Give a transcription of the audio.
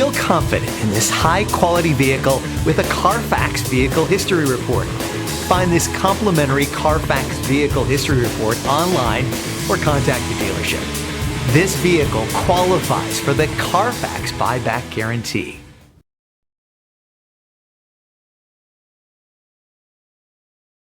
Feel confident in this high-quality vehicle with a Carfax Vehicle History Report. Find this complimentary Carfax Vehicle History Report online or contact the dealership. This vehicle qualifies for the Carfax Buyback Guarantee.